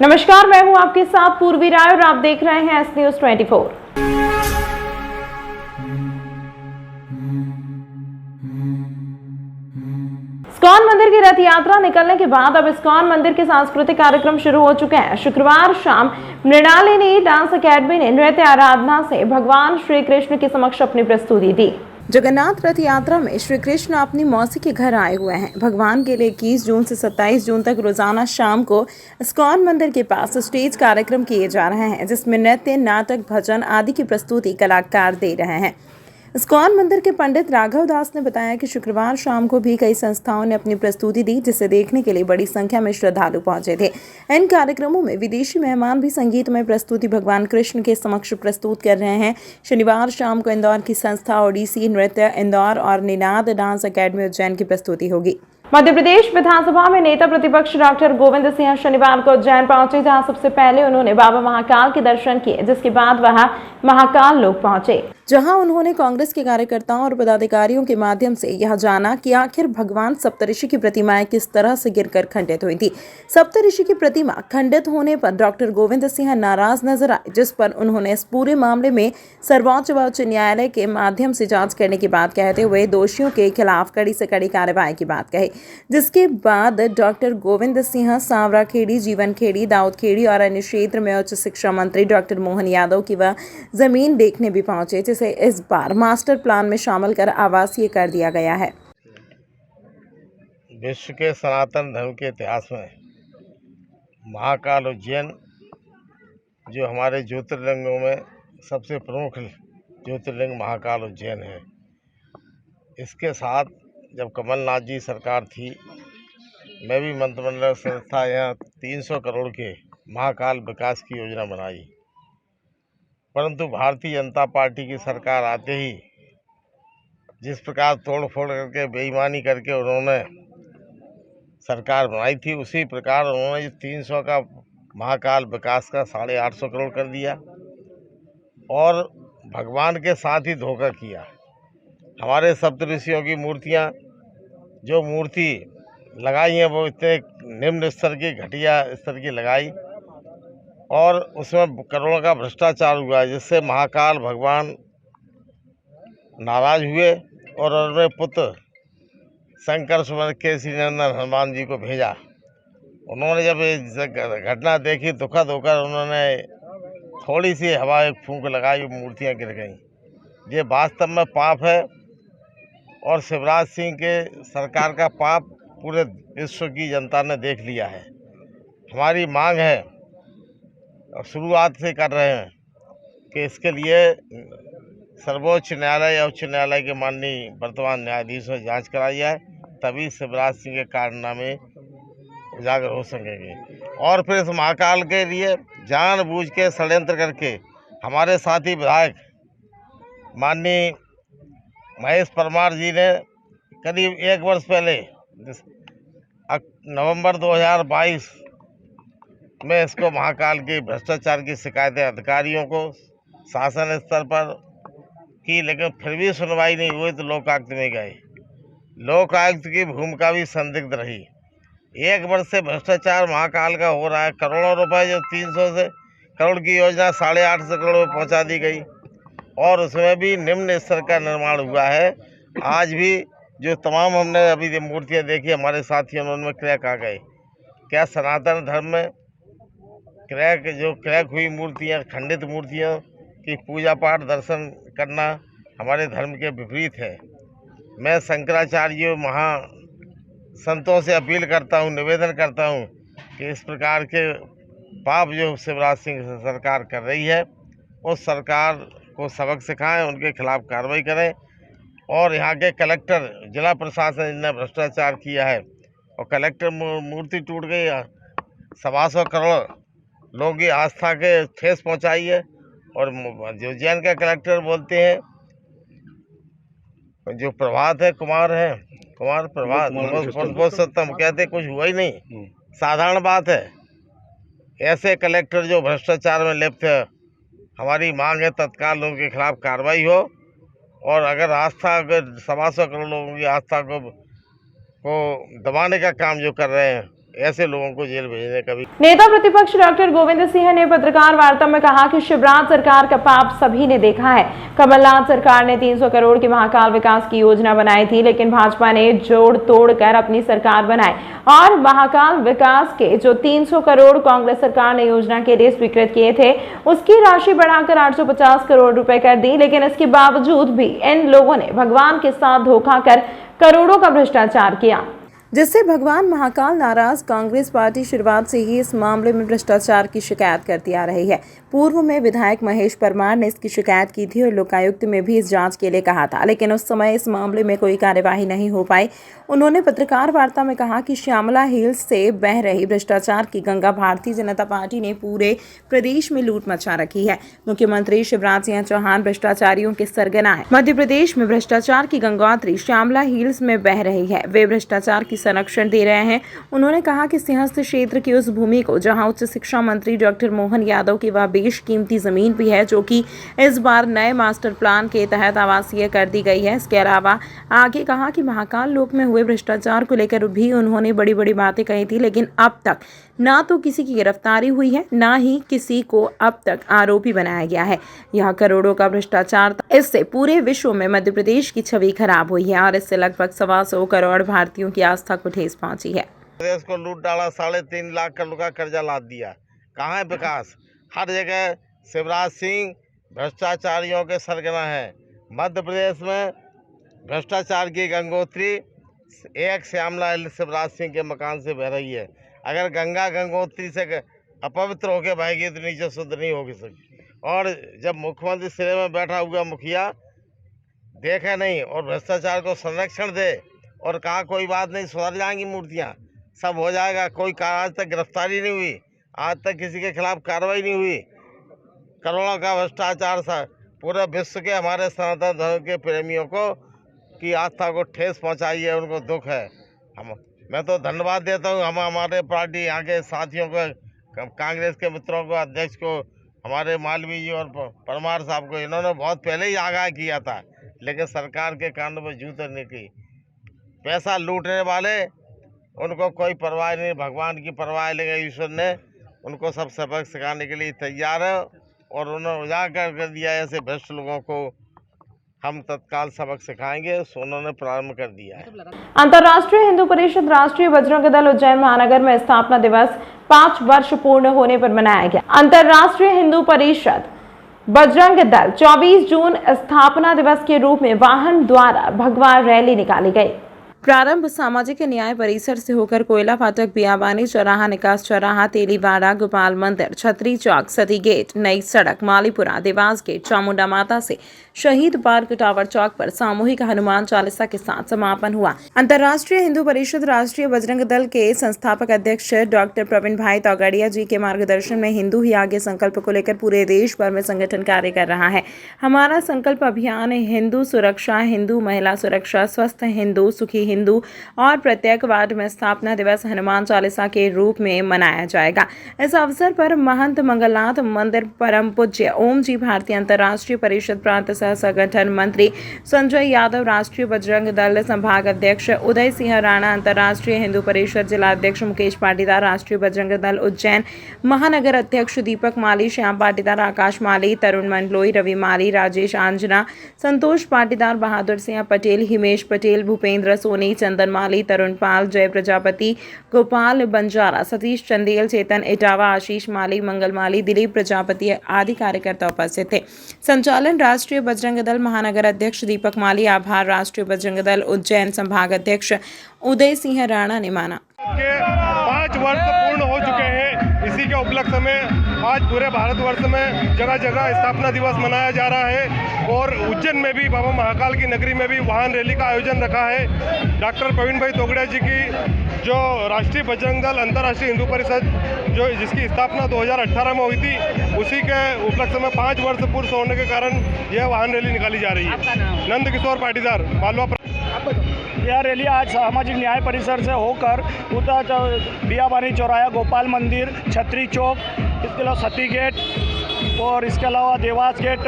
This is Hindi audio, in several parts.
नमस्कार, मैं हूं आपके साथ पूर्वी राय और आप देख रहे हैं एस न्यूज 24। इस्कॉन मंदिर की रथ यात्रा निकलने के बाद अब इस्कॉन मंदिर के सांस्कृतिक कार्यक्रम शुरू हो चुके हैं। शुक्रवार शाम मृणालिनी डांस अकेडमी ने नृत्य आराधना से भगवान श्री कृष्ण के समक्ष अपनी प्रस्तुति दी। जगन्नाथ रथ यात्रा में श्री कृष्ण अपनी मौसी के घर आए हुए हैं। भगवान के लिए 21 जून से 27 जून तक रोजाना शाम को इस्कॉन मंदिर के पास स्टेज कार्यक्रम किए जा रहे हैं, जिसमें नृत्य, नाटक, भजन आदि की प्रस्तुति कलाकार दे रहे हैं। इस्कॉन मंदिर के पंडित राघव दास ने बताया कि शुक्रवार शाम को भी कई संस्थाओं ने अपनी प्रस्तुति दी, जिसे देखने के लिए बड़ी संख्या में श्रद्धालु पहुंचे थे। इन कार्यक्रमों में विदेशी मेहमान भी संगीतमय प्रस्तुति भगवान कृष्ण के समक्ष प्रस्तुत कर रहे हैं। शनिवार शाम को इंदौर की संस्था ओडिसी नृत्य इंदौर और निनाद डांस अकेडमी उज्जैन की प्रस्तुति होगी। मध्य प्रदेश विधानसभा में नेता प्रतिपक्ष डॉक्टर गोविंद सिंह शनिवार को उज्जैन पहुंचे, जहां सबसे पहले उन्होंने बाबा महाकाल के दर्शन किए, जिसके बाद वहां महाकाल लोक पहुंचे, जहां उन्होंने कांग्रेस के कार्यकर्ताओं और पदाधिकारियों के माध्यम से यह जाना कि आखिर भगवान सप्तऋषि की प्रतिमाएं किस तरह से गिरकर खंडित हुई थी। सप्तऋषि की प्रतिमा खंडित होने पर डॉक्टर गोविंद सिंह नाराज नजर आए, जिस पर उन्होंने इस पूरे मामले में सर्वोच्च व उच्च न्यायालय के माध्यम से जांच करने की बात कहते हुए दोषियों के खिलाफ कड़ी से कड़ी कार्रवाई की बात कही। जिसके बाद डॉक्टर गोविंद सिंह सांवरा खेड़ी, जीवन खेड़ी, दाऊद खेड़ी और अन्य क्षेत्र में उच्च शिक्षा मंत्री डॉक्टर मोहन यादव की वह जमीन देखने भी पहुंचे, जिसे इस बार मास्टर प्लान में शामिल कर आवासीय कर दिया गया है। विश्व के सनातन धर्म के इतिहास में महाकाल उज्जैन, जो हमारे ज्योतिर्लिंगों में सबसे प्रमुख ज्योतिर्लिंग महाकाल उज्जैन है, इसके साथ जब कमलनाथ जी सरकार थी, मैं भी मंत्रिमंडल सदस्य था, यहाँ 300 करोड़ के महाकाल विकास की योजना बनाई। परंतु भारतीय जनता पार्टी की सरकार आते ही जिस प्रकार तोड़ फोड़ करके बेईमानी करके उन्होंने सरकार बनाई थी, उसी प्रकार उन्होंने 300 का महाकाल विकास का 850 करोड़ कर दिया और भगवान के साथ ही धोखा किया। हमारे सप्तऋषियों की मूर्तियाँ, जो मूर्ति लगाई हैं, वो इतने निम्न स्तर की, घटिया स्तर की लगाई और उसमें करोड़ों का भ्रष्टाचार हुआ, जिससे महाकाल भगवान नाराज हुए और उन्होंने पुत्र शंकर सुमन केसरी नंदन हनुमान जी को भेजा। उन्होंने जब ये घटना देखी, दुखद होकर उन्होंने थोड़ी सी हवा एक फूंक लगाई, मूर्तियाँ गिर गईं। ये वास्तव में पाप है और शिवराज सिंह के सरकार का पाप पूरे विश्व की जनता ने देख लिया है। हमारी मांग है और शुरुआत से कर रहे हैं कि इसके लिए सर्वोच्च न्यायालय या उच्च न्यायालय के माननीय वर्तमान न्यायाधीशों से जांच कराई जाए, तभी शिवराज सिंह के कारनामे उजागर हो सकेंगे। और फिर इस महाकाल के लिए जानबूझ के षड्यंत्र करके हमारे साथी विधायक माननीय महेश परमार जी ने करीब 1 वर्ष पहले नवंबर 2022 में इसको महाकाल की भ्रष्टाचार की शिकायतें अधिकारियों को शासन स्तर पर की, लेकिन फिर भी सुनवाई नहीं हुई तो लोकायुक्त में गए। लोकायुक्त की भूमिका भी संदिग्ध रही। 1 वर्ष से भ्रष्टाचार महाकाल का हो रहा है। करोड़ों रुपए जो 300 से करोड़ की योजना 850 करोड़ में पहुंचा दी गई और उसमें भी निम्न स्तर का निर्माण हुआ है। आज भी जो तमाम हमने अभी मूर्तियाँ देखी, हमारे साथियों ने उनमें क्रैक आ गए। क्या सनातन धर्म में क्रैक हुई मूर्तियाँ, खंडित मूर्तियों की पूजा पाठ दर्शन करना हमारे धर्म के विपरीत है। मैं शंकराचार्यों संतों से अपील करता हूँ, निवेदन करता हूँ कि इस प्रकार के पाप जो शिवराज सिंह सरकार कर रही है, उस सरकार को सबक सिखाएं, उनके खिलाफ कार्रवाई करें। और यहाँ के कलेक्टर, जिला प्रशासन ने भ्रष्टाचार किया है और कलेक्टर मूर्ति टूट गई, 125 करोड़ लोगों की आस्था के ठेस पहुँचाई है। और जो उज्जैन का कलेक्टर बोलते हैं, जो प्रभात है, कुमार प्रभात पुरुषोत्तम, कहते कुछ हुआ ही नहीं, साधारण बात है। ऐसे कलेक्टर जो भ्रष्टाचार में लिप्त है, हमारी मांग है तत्काल उनके खिलाफ कार्रवाई हो और अगर 125 करोड़ लोगों की आस्था को दबाने का काम जो कर रहे हैं ऐसे लोगों को जेल भेजने का भी। नेता प्रतिपक्ष डॉक्टर गोविंद सिंह ने पत्रकार वार्ता में कहा कि शिवराज सरकार का पाप सभी ने देखा है। कमलनाथ सरकार ने 300 करोड़ की महाकाल विकास की योजना बनाई थी, लेकिन भाजपा ने जोड़ तोड़ कर अपनी सरकार बनाई और महाकाल विकास के जो 300 करोड़ कांग्रेस सरकार ने योजना के लिए स्वीकृत किए थे, उसकी राशि बढ़ाकर 850 करोड़ रुपए कर दी। लेकिन इसके बावजूद भी इन लोगों ने भगवान के साथ धोखा कर करोड़ों का भ्रष्टाचार किया, जिससे भगवान महाकाल नाराज। कांग्रेस पार्टी शुरुआत से ही इस मामले में भ्रष्टाचार की शिकायत करती आ रही है। पूर्व में विधायक महेश परमार ने इसकी शिकायत की थी और लोकायुक्त में भी इस जांच के लिए कहा था, लेकिन उस समय इस मामले में कोई कार्यवाही नहीं हो पाई। उन्होंने पत्रकार वार्ता में कहा कि श्यामला हिल्स से बह रही भ्रष्टाचार की गंगा भारतीय जनता पार्टी ने पूरे प्रदेश में लूट मचा रखी है। मुख्यमंत्री शिवराज सिंह चौहान भ्रष्टाचारियों के सरगना है। मध्य प्रदेश में भ्रष्टाचार की गंगोत्री श्यामला हिल्स में बह रही है। वे भ्रष्टाचार की संरक्षण दे रहे हैं। उन्होंने कहा कि सिंहस्थ क्षेत्र की उस भूमि को जहां उच्च शिक्षा मंत्री डॉक्टर मोहन यादव की वह बेशकीमती जमीन भी है, जो कि इस बार नए मास्टर प्लान के तहत आवासीय कर दी गई है। इसके अलावा आगे कहा कि महाकाल लोक में हुए भ्रष्टाचार को लेकर भी उन्होंने बड़ी बड़ी बातें कही थी, लेकिन अब तक ना तो किसी की गिरफ्तारी हुई है, ना ही किसी को अब तक आरोपी बनाया गया है। यह करोड़ों का भ्रष्टाचार, इससे पूरे विश्व में मध्य प्रदेश की छवि खराब हुई है और इससे लगभग 125 करोड़ भारतीयों की आस्था को ठेस पहुंची है। प्रदेश को लूट डाला, 3.5 लाख करोड़ का कर्जा लाद दिया। कहाँ है विकास? हर जगह शिवराज सिंह भ्रष्टाचारियों के सरगना है। मध्य प्रदेश में भ्रष्टाचार की गंगोत्री एक श्यामला हिल्स शिवराज सिंह के मकान से बह रही है। अगर गंगा गंगोत्री से अपवित्र होकर बहेगी तो नीचे शुद्ध नहीं होगी सकती। और जब मुख्यमंत्री सिरे में बैठा हुआ मुखिया देखे नहीं और भ्रष्टाचार को संरक्षण दे और कहा कोई बात नहीं, सुधर जाएंगी मूर्तियाँ, सब हो जाएगा। कोई आज तक गिरफ्तारी नहीं हुई, आज तक किसी के खिलाफ कार्रवाई नहीं हुई। करोड़ों का भ्रष्टाचार सा पूरे विश्व के हमारे सनातन धर्म के प्रेमियों को की आस्था को ठेस पहुंचाई है, उनको दुख है। मैं तो धन्यवाद देता हूं हमारे पार्टी यहाँ के साथियों को, कांग्रेस के मित्रों को, अध्यक्ष को, हमारे मालवीय जी और परमार साहब को। इन्होंने बहुत पहले ही आगाह किया था, लेकिन सरकार के कानों में जूते नहीं की। पैसा लूटने वाले उनको कोई परवाह नहीं, भगवान की परवाह, लेकिन ईश्वर ने उनको सब सबक सिखाने के लिए तैयार है और उन्होंने उजागर कर दिया ऐसे भ्रष्ट लोगों को हम तत्काल सबक सिखाएंगे, उन्होंने प्रारंभ कर दिया है। अंतर्राष्ट्रीय हिंदू परिषद राष्ट्रीय बजरंग दल उज्जैन महानगर में स्थापना दिवस 5 वर्ष पूर्ण होने पर मनाया गया। अंतर्राष्ट्रीय हिंदू परिषद बजरंग दल 24 जून स्थापना दिवस के रूप में वाहन द्वारा भगवा रैली निकाली गई। प्रारंभ सामाजिक न्याय परिसर से होकर कोयला फाटक, बियाबानी चौराहा, निकास चौराहा, तेलीवाड़ा, गोपाल मंदिर, छतरी चौक, सती गेट, नई सड़क, मालीपुरा, देवास गेट, चामुंडा माता से शहीद पार्क, टावर चौक पर सामूहिक हनुमान चालीसा के साथ समापन हुआ। अंतर्राष्ट्रीय हिंदू परिषद राष्ट्रीय बजरंग दल के संस्थापक अध्यक्ष डॉक्टर प्रवीण भाई तोगड़िया जी के मार्गदर्शन में हिंदू ही आगे संकल्प को लेकर पूरे देश भर में संगठन कार्य कर रहा है। हमारा संकल्प अभियान हिंदू सुरक्षा, हिंदू महिला सुरक्षा, स्वस्थ हिंदू, सुखी हिंदू और प्रत्येक वार्ड में स्थापना दिवस हनुमान चालीसा के रूप में मनाया जाएगा। इस अवसर पर महंत मंगलनाथ मंदिर परम पूज्य ओम जी भारती अंतर्राष्ट्रीय परिषद प्रांत सह संगठन मंत्री संजय यादव, राष्ट्रीय बजरंग दल संभाग अध्यक्ष उदय सिंह राणा, अंतर्राष्ट्रीय हिंदू परिषद जिला अध्यक्ष मुकेश पाटीदार, राष्ट्रीय बजरंग दल उज्जैन महानगर अध्यक्ष दीपक माली, श्याम पाटीदार, आकाश माली, तरुण मंडलोई, रवि माली, राजेश आंजना, संतोष पाटीदार, बहादुर सिंह पटेल, हिमेश पटेल, भूपेंद्र सोनी, चंदन माली, तरुण पाल, जय प्रजापति, गोपाल बंजारा, सतीश चंदेल, चेतन इटावा, आशीष माली, मंगल माली, दिलीप प्रजापति आदि कार्यकर्ता उपस्थित थे। संचालन राष्ट्रीय बजरंग दल महानगर अध्यक्ष दीपक माली, आभार राष्ट्रीय बजरंग दल उज्जैन संभाग अध्यक्ष उदय सिंह राणा ने माना। 5 वर्ष पूर्ण हो चुके हैं। इसी के उपलक्ष्य में आज पूरे भारतवर्ष में जगह जगह स्थापना दिवस मनाया जा रहा है और उज्जैन में भी बाबा महाकाल की नगरी में भी वाहन रैली का आयोजन रखा है। डॉक्टर प्रवीण भाई तोगड़िया जी की जो राष्ट्रीय बजरंग दल अंतर्राष्ट्रीय हिंदू परिषद जो जिसकी स्थापना 2018 में हुई थी, उसी के उपलक्ष्य में 5 वर्ष पूर्ण होने के कारण यह वाहन रैली निकाली जा रही है। नंद किशोर पाटीदार, मालवा। यह रैली आज सामाजिक न्याय परिसर से होकर उत्तर बियाबानी चौराहा, गोपाल मंदिर, छतरी चौक, इसके अलावा सती गेट और इसके अलावा देवास गेट,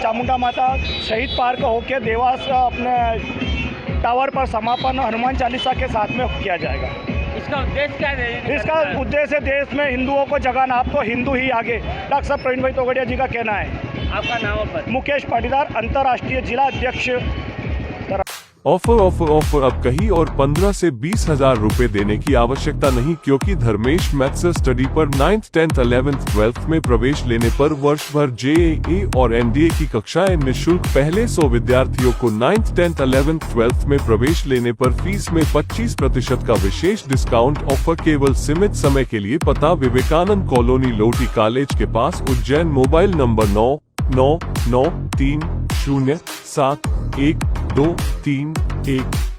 चामुंडा माता, शहीद पार्क होकर देवास अपने टावर पर समापन हनुमान चालीसा के साथ में किया जाएगा। इसका उद्देश्य क्या है? इसका उद्देश्य देश में हिंदुओं को जगाना। अब तो हिंदू ही आगे, डॉक्टर प्रवीण भाई तोगड़िया जी का कहना है। आपका नाम और पद? मुकेश पाटीदार, अंतर्राष्ट्रीय जिला अध्यक्ष। ऑफर अब कहीं और 15 से 20,000 रुपए देने की आवश्यकता नहीं, क्योंकि धर्मेश मैथ्स स्टडी पर 9th, 10th, 11th, 12th में प्रवेश लेने पर वर्ष भर JEE और NDA की कक्षाएं निःशुल्क। पहले 100 विद्यार्थियों को 9th, 10th, 11th, 12th में प्रवेश लेने पर फीस में 25% का विशेष डिस्काउंट। ऑफर केवल सीमित समय के लिए। पता विवेकानंद कॉलोनी, लोटी कॉलेज के पास, उज्जैन। Mobile number 9993071231।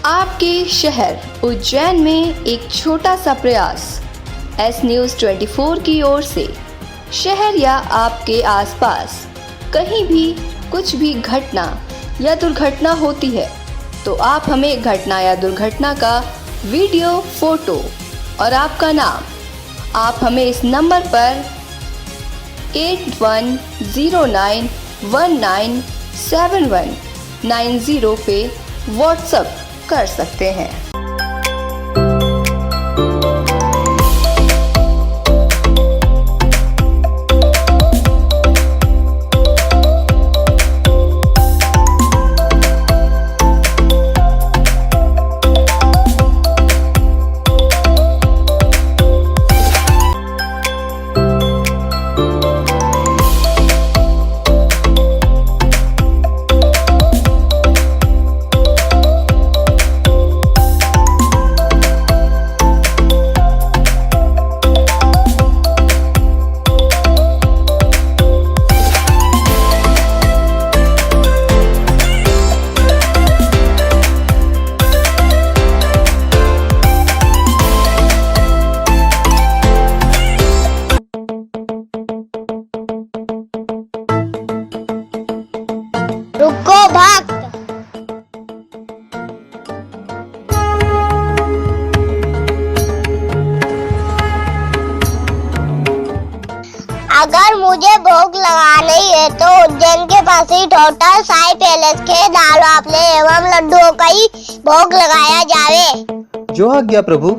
आपके शहर उज्जैन में एक छोटा सा प्रयास। एस न्यूज़ 24 की ओर से शहर या आपके आसपास कहीं भी कुछ भी घटना या दुर्घटना होती है तो आप हमें घटना या दुर्घटना का वीडियो, फोटो और आपका नाम आप हमें इस नंबर पर 8109197190 पे व्हाट्सएप कर सकते हैं। रुको भक्त। अगर मुझे भोग लगाना ही है तो उज्जैन के पास ही होटल साई पैलेस के दाल बाफले एवं लड्डुओं का ही भोग लगाया जावे। जो आज्ञा प्रभु।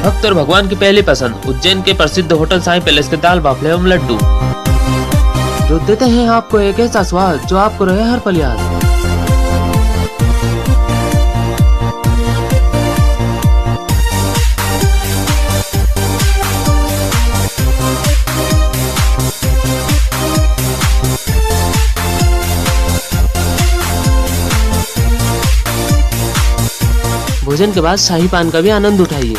भक्त और भगवान की पहली पसंद उज्जैन के प्रसिद्ध होटल साई पैलेस के दाल बाफले एवं लड्डू, जो देते हैं आपको एक ऐसा स्वाद जो आपको रहे हर पल याद। भोजन के बाद शाही पान का भी आनंद उठाइए।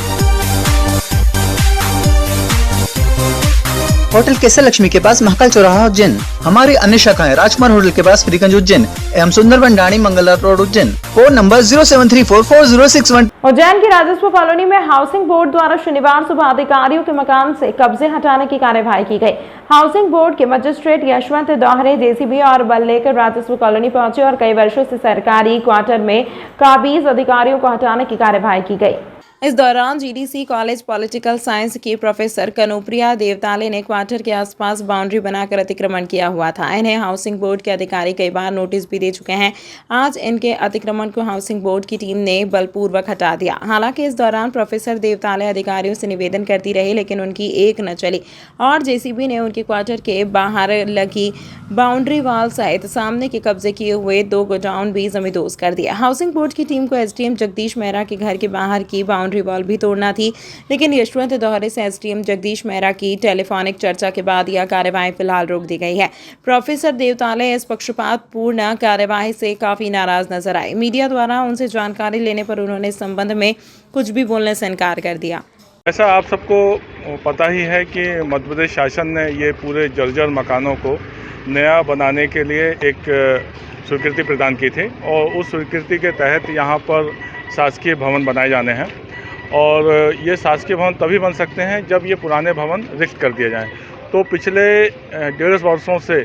होटल केसर लक्ष्मी के पास महाकाल चौराहा उज्जैन। हमारी अन्य शाखाएं राजकुमार होटल के पास फ्रीगंज उज्जैन एवं सुंदरबन डाणी Mangla road Ujjain. Phone number 07344061। Ujjain की राजस्व कॉलोनी में हाउसिंग बोर्ड द्वारा शनिवार सुबह अधिकारियों के मकान से कब्जे हटाने की कार्यवाही की गई। हाउसिंग बोर्ड के मजिस्ट्रेट यशवंत दोहरे जेसीबी और बल लेकर राजस्व कॉलोनी पहुंचे और कई वर्षों से सरकारी क्वार्टर में काबिज अधिकारियों को हटाने की कार्यवाही की गई। इस दौरान जीडीसी कॉलेज पॉलिटिकल साइंस की प्रोफेसर कनुप्रिया देवताले ने क्वार्टर के आसपास बाउंड्री बनाकर अतिक्रमण किया हुआ था। इन्हें हाउसिंग बोर्ड के अधिकारी कई बार नोटिस भी दे चुके हैं। आज इनके अतिक्रमण को हाउसिंग बोर्ड की टीम ने बलपूर्वक हटा दिया। हालांकि इस दौरान प्रोफेसर देवताले अधिकारियों से निवेदन करती रही, लेकिन उनकी एक न चली और जेसीबी ने उनके क्वार्टर के बाहर लगी बाउंड्री वॉल सहित सामने के कब्जे किए हुए 2 गोडाउन भी जमींदोज कर दिया। हाउसिंग बोर्ड की टीम को एसडीएम जगदीश मेहरा के घर के बाहर की बाउंड्री वॉल भी तोड़ना थी, लेकिन यशवंत दोहरे से एसडीएम जगदीश मेहरा की टेलीफोनिक चर्चा के बाद यह कार्यवाही फिलहाल रोक दी गई है। प्रोफेसर देवताले इस पक्षपात पूर्ण कार्यवाही से काफी नाराज नजर आए। मीडिया द्वारा उनसे जानकारी लेने पर उन्होंने इस संबंध में कुछ भी बोलने से इनकार कर दिया। ऐसा आप सबको पता ही है कि मध्य प्रदेश शासन ने ये पूरे जर्जर मकानों को नया बनाने के लिए एक स्वीकृति प्रदान की थी और उस स्वीकृति के तहत यहाँ पर शासकीय भवन बनाए जाने हैं और ये शासकीय भवन तभी बन सकते हैं जब ये पुराने भवन रिक्त कर दिए जाएं। तो पिछले 1.5 वर्षों से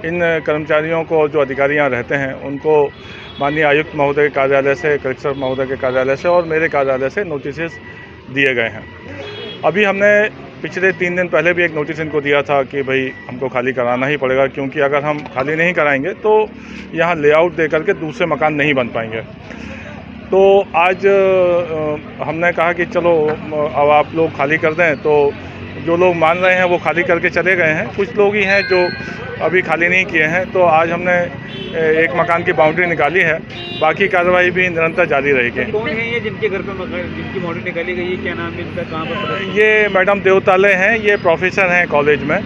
इन कर्मचारियों को, जो अधिकारी यहाँ रहते हैं, उनको माननीय आयुक्त महोदय के कार्यालय से, कलेक्टर महोदय के कार्यालय से और मेरे कार्यालय से नोटिस दिए गए हैं। अभी हमने पिछले 3 दिन पहले भी एक नोटिस इनको दिया था कि भाई हमको खाली कराना ही पड़ेगा, क्योंकि अगर हम खाली नहीं कराएंगे तो यहाँ लेआउट दे करके दूसरे मकान नहीं बन पाएंगे। तो आज हमने कहा कि चलो अब आप लोग खाली कर दें। तो जो लोग मान रहे हैं वो खाली करके चले गए हैं, कुछ लोग ही हैं जो अभी खाली नहीं किए हैं। तो आज हमने एक मकान की बाउंड्री निकाली है, बाकी कार्रवाई भी निरंतर जारी रहेगी। कौन है ये जिनके घर पे जिनकी बाउंड्री निकाली गई है, क्या नाम है इनका, कहाँ पर? ये मैडम देवताले हैं, ये प्रोफेसर हैं कॉलेज में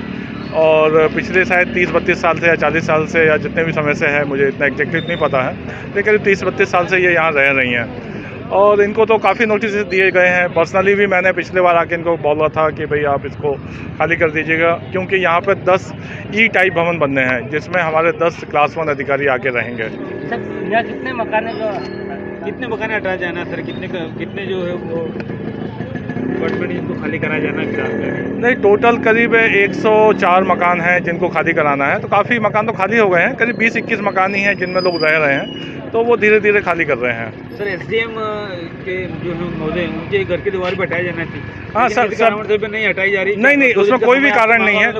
और पिछले शायद 30-32 साल से या 40 साल से या जितने भी समय से है, मुझे इतना एग्जैक्टली नहीं पता है, लेकिन करीब 30-32 साल से ये यहाँ रह रही हैं। और इनको तो काफ़ी नोटिस दिए गए हैं। पर्सनली भी मैंने पिछले बार आके इनको बोला था कि भाई आप इसको खाली कर दीजिएगा, क्योंकि यहाँ पर 10 ई टाइप भवन बनने हैं जिसमें हमारे 10 क्लास 1 अधिकारी आके रहेंगे। सर यहाँ कितने मकान है, जो कितने मकान हटाया जाना सर, कितने जो है वो अपार्टमेंट इनको खाली कराया जाना है? नहीं, टोटल करीब 104 मकान हैं जिनको खाली कराना है। तो काफ़ी मकान तो खाली हो गए हैं, करीब 20-21 मकान ही हैं जिनमें लोग रह रहे हैं, तो वो धीरे धीरे खाली कर रहे हैं। सर एसडीएम के जो महोदय उनके घर की दीवार पर हटाई जाना थी। हाँ सर, पे नहीं हटाई जा रही। नहीं, उसमें कोई भी कारण नहीं है।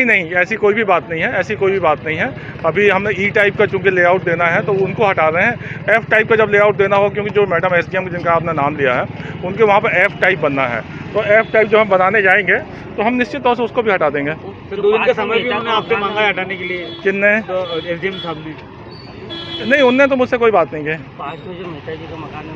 नहीं, ऐसी कोई भी बात नहीं है, ऐसी कोई भी बात नहीं है। अभी हमने ई टाइप का चूँकि लेआउट देना है तो उनको हटा रहे हैं। एफ टाइप का जब लेआउट देना हो, क्योंकि जो मैडम एसडीएम जिनका आपने नाम लिया है उनके वहाँ पर एफ टाइप बनना है, तो एफ टाइप जो हम बनाने जाएंगे तो हम निश्चित तौर से उसको भी हटा देंगे। तो 2 दिन का समय भी उन्होंने आपसे मांगा है हटाने के लिए। किन्ने? तो एसडीएम साहब ने। नहीं, उनने तो मुझसे कोई बात नहीं की। 5 बजे मेहता जी का मकान है।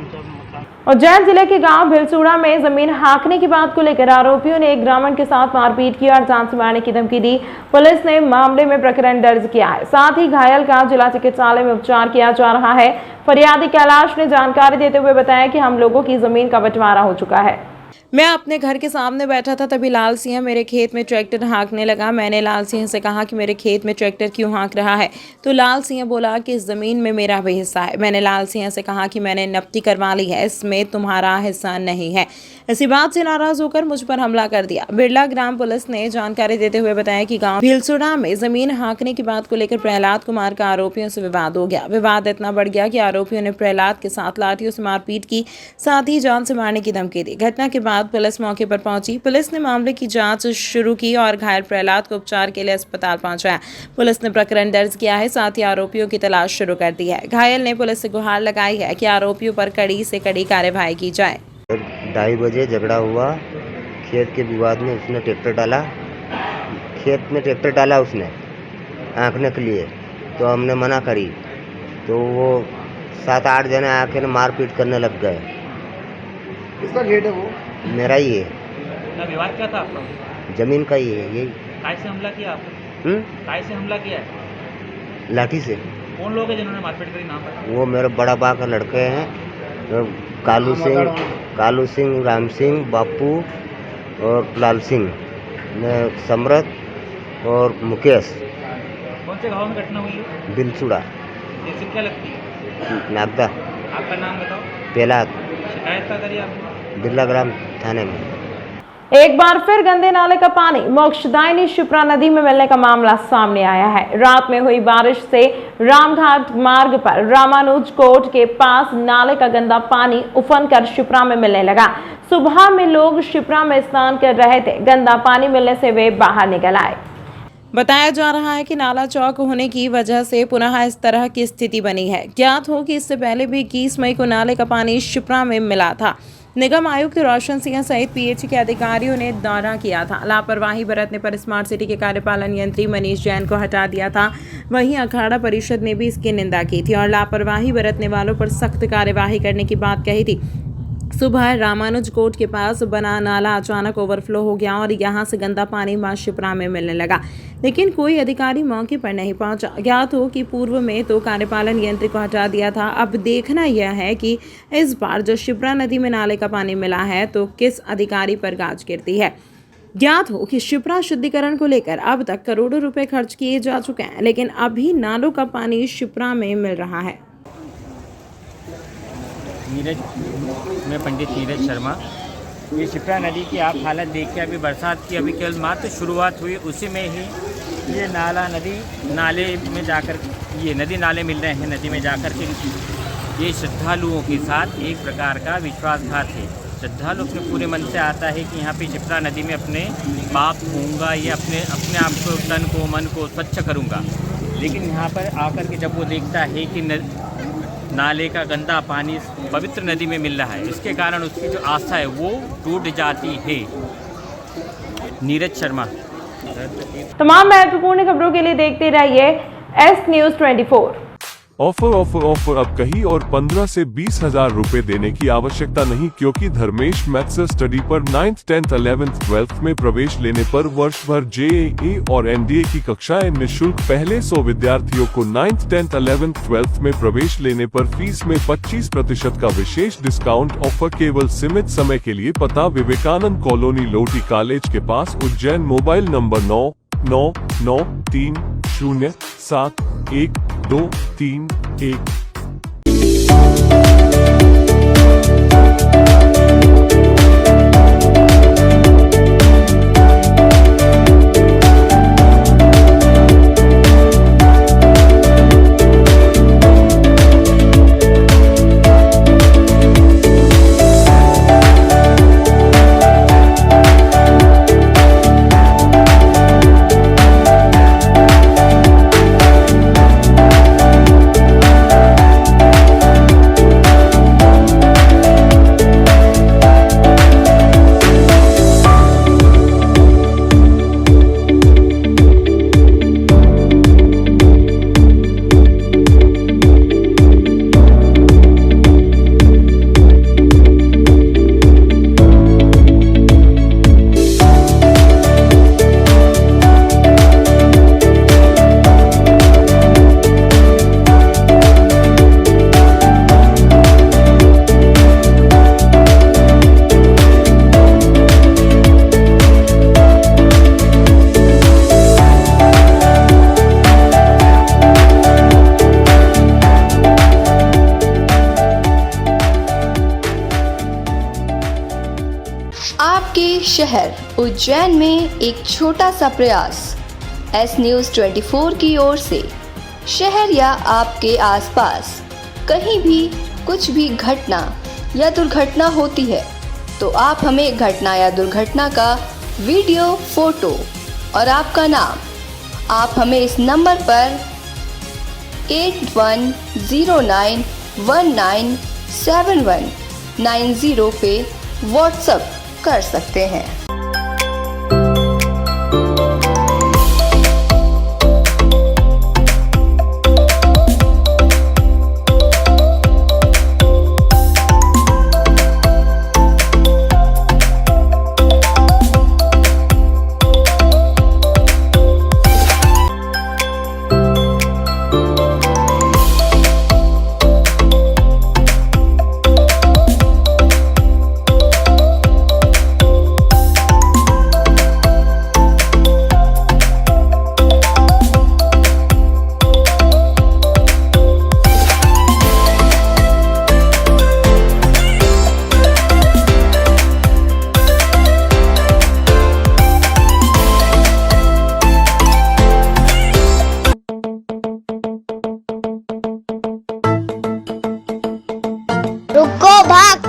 उज्जैन जिले के गांव भिलसूड़ा में जमीन हाँकने की बात को लेकर आरोपियों ने एक ग्रामीण के साथ मारपीट की और जान से मारने की धमकी दी। पुलिस ने मामले में प्रकरण दर्ज किया है, साथ ही घायल का जिला चिकित्सालय में उपचार किया जा रहा है। फरियादी कैलाश ने जानकारी देते हुए बताया कि हम लोगों की जमीन का बंटवारा हो चुका है। मैं अपने घर के सामने बैठा था, तभी लाल सिंह मेरे खेत में ट्रैक्टर हाँकने लगा। मैंने लाल सिंह से कहा कि मेरे खेत में ट्रैक्टर क्यों हाँक रहा है, तो लाल सिंह बोला कि इस ज़मीन में मेरा भी हिस्सा है। मैंने लाल सिंह से कहा कि मैंने नपटी करवा ली है, इसमें तुम्हारा हिस्सा नहीं है। इसी बात से नाराज होकर मुझ पर हमला कर दिया। बिरला ग्राम पुलिस ने जानकारी देते हुए बताया कि गांव भिलसूड़ा में जमीन हाँकने की बात को लेकर प्रहलाद कुमार का आरोपियों से विवाद हो गया। विवाद इतना बढ़ गया कि आरोपियों ने प्रहलाद के साथ लाठियों से मारपीट की, साथ ही जान से मारने की धमकी दी। घटना के बाद पुलिस मौके पर पहुंची। पुलिस ने मामले की जांच शुरू की और घायल प्रहलाद को उपचार के लिए अस्पताल पहुंचाया। पुलिस ने प्रकरण दर्ज किया है, साथ ही आरोपियों की तलाश शुरू कर दी है। घायल ने पुलिस से गुहार लगाई है कि आरोपियों पर कड़ी से कड़ी कार्यवाही की जाए। 2:30 बजे झगड़ा हुआ खेत के विवाद में। उसने ट्रैक्टर डाला, खेत में ट्रैक्टर डाला उसने हाँकने के लिए, तो हमने मना करी, तो वो 7-8 जने आके मारपीट करने लग गए। किसका खेत है वो? मेरा ही है। ना विवाद क्या था आपका? जमीन का ही है। यही काय से हमला किया आपने? काय से हमला किया है? लाठी से। कौन लोग हैं जिन्होंने मारपीट करी, नाम बताओ? वो मेरे बड़ा बा का लड़के हैं, कालू सिंह, राम सिंह, बापू और लाल सिंह। समरत और मुकेश। कौन से गांव में घटना हुई है? बिलचुड़ा तहसील क्या लगती है? नागदा। आपका नाम बताओ। पेलाग। शिकायत क्या करी आपने? बिरला ग्राम थाने में। एक बार फिर गंदे नाले का पानी मोक्षदायिनी शिप्रा नदी में मिलने का मामला सामने आया है। रात में हुई बारिश से रामघाट मार्ग पर रामानुज कोट के पास नाले का गंदा पानी उफन कर शिप्रा में मिलने लगा। सुबह में लोग शिप्रा में स्नान कर रहे थे। गंदा पानी मिलने से वे बाहर निकल आए। बताया जा रहा है कि नाला चौक होने की वजह से पुनः इस तरह की स्थिति बनी है। ज्ञात हो कि इससे पहले भी 21 मई को नाले का पानी शिप्रा में मिला था। निगम आयुक्त रोशन सिंह सहित पीएचई के अधिकारियों ने दौरा किया था। लापरवाही बरतने पर स्मार्ट सिटी के कार्यपालन यंत्री मनीष जैन को हटा दिया था। वहीं अखाड़ा परिषद ने भी इसकी निंदा की थी और लापरवाही बरतने वालों पर सख्त कार्यवाही करने की बात कही थी। सुबह रामानुज कोट के पास बना नाला अचानक ओवरफ्लो हो गया और यहां से गंदा पानी मां शिप्रा में मिलने लगा, लेकिन कोई अधिकारी मौके पर नहीं पहुंचा। ज्ञात हो कि पूर्व में तो कार्यपालन यंत्र को हटा दिया था। अब देखना यह है कि इस बार जो शिप्रा नदी में नाले का पानी मिला है तो किस अधिकारी पर गाज गिरती है। ज्ञात हो कि शिप्रा शुद्धिकरण को लेकर अब तक करोड़ों रुपए खर्च किए जा चुके हैं, लेकिन अभी नालों का पानी शिप्रा में मिल रहा है। मैं पंडित नीरज शर्मा। ये शिप्रा नदी की आप हालत देख के, अभी बरसात की अभी केवल मात्र शुरुआत हुई, उसी में ही ये नाले में जाकर ये नदी नाले मिल रहे हैं। नदी में जाकर के ये श्रद्धालुओं के साथ एक प्रकार का विश्वासघात है। श्रद्धालु अपने पूरे मन से आता है कि यहाँ पे शिप्रा नदी में अपने पाप होऊंगा या अपने आप को, तन को, मन को स्वच्छ करूँगा, लेकिन यहाँ पर आकर के जब वो देखता है कि नाले का गंदा पानी पवित्र नदी में मिल रहा है, इसके कारण उसकी जो आस्था है वो टूट जाती है। नीरज शर्मा। तमाम महत्वपूर्ण खबरों के लिए देखते रहिए एस न्यूज़ 24। ऑफर अब कहीं और 15 से 20 हजार रुपए देने की आवश्यकता नहीं, क्योंकि धर्मेश मैथ्स स्टडी पर 9th, 10th, 11th, 12th में प्रवेश लेने पर वर्ष भर JEE और NDA की कक्षाएं निःशुल्क। पहले 100 विद्यार्थियों को 9th, 10th, 11th, 12th में प्रवेश लेने पर फीस में 25% का विशेष डिस्काउंट ऑफर केवल सीमित समय के लिए। पता विवेकानंद कॉलोनी, लोटी कॉलेज के पास, उज्जैन। Mobile number 9993071231। आपके शहर उज्जैन में एक छोटा सा प्रयास एस न्यूज़ 24 की ओर से। शहर या आपके आसपास कहीं भी कुछ भी घटना या दुर्घटना होती है तो आप हमें घटना या दुर्घटना का वीडियो, फोटो और आपका नाम आप हमें इस नंबर पर 8109197190 पे व्हाट्सएप कर सकते हैं। भक्त।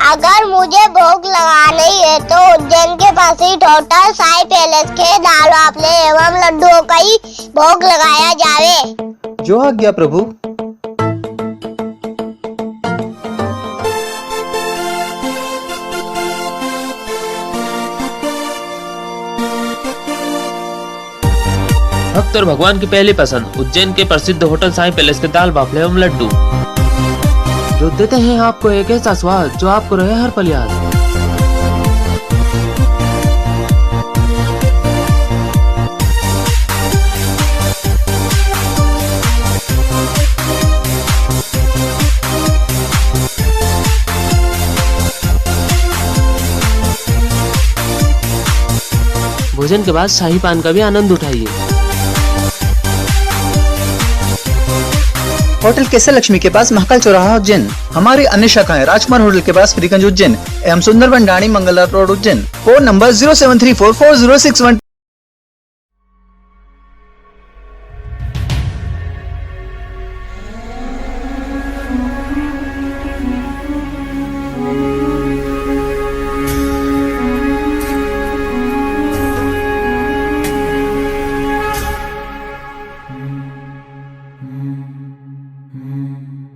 अगर मुझे भोग लगाना ही है तो उज्जैन के पास ही होटल साई पैलेस के दाल बाफले एवं लड्डुओं का ही भोग लगाया जावे। जो आज्ञा प्रभु। भक्त और भगवान की पहली पसंद उज्जैन के प्रसिद्ध होटल साई पैलेस के दाल बाफले एवं लड्डू, जो देते हैं आपको एक ऐसा स्वाद जो आपको रहे हर पल याद। भोजन के बाद शाही पान का भी आनंद उठाइए। होटल केसर लक्ष्मी के पास महाकाल चौराहा उज्जैन। हमारी अन्य शाखाएं राजकुमार होटल के पास फ्रीगंज उज्जैन एवं सुंदरबन डाणी Mangla road Ujjain. Phone number 07344061